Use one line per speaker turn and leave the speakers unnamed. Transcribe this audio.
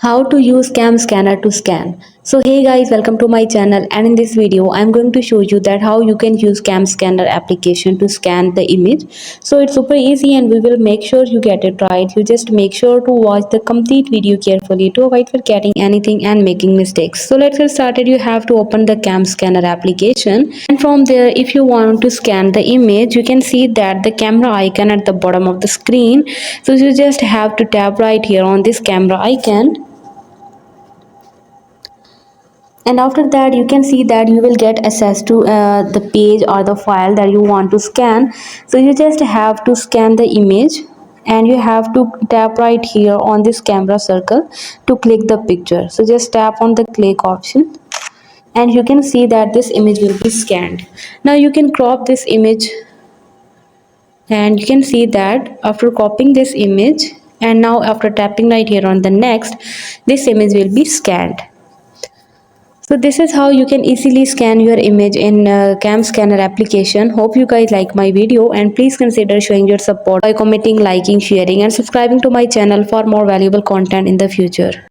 How to use cam scanner to scan. So hey guys, welcome to my channel, and in this video I'm going to show you that how you can use cam scanner application to scan the image. So it's super easy and we will make sure you get it right. You just make sure to watch the complete video carefully to avoid forgetting anything and making mistakes. So let's get started. You have to open the cam scanner application, and from there if you want to scan the image, you can see that the camera icon at the bottom of the screen. So you just have to tap right here on this camera icon, and after that you can see that you will get access to the page or the file that you want to scan. So you just have to scan the image, and you have to tap right here on this camera circle to click the picture. So just tap on the click option, and you can see that this image will be scanned. Now you can crop this image, and you can see that after copying this image, and now after tapping right here on the next, this image will be scanned. So this is how you can easily scan your image in cam scanner application. Hope you guys like my video, and please consider showing your support by commenting, liking, sharing and subscribing to my channel for more valuable content in the future.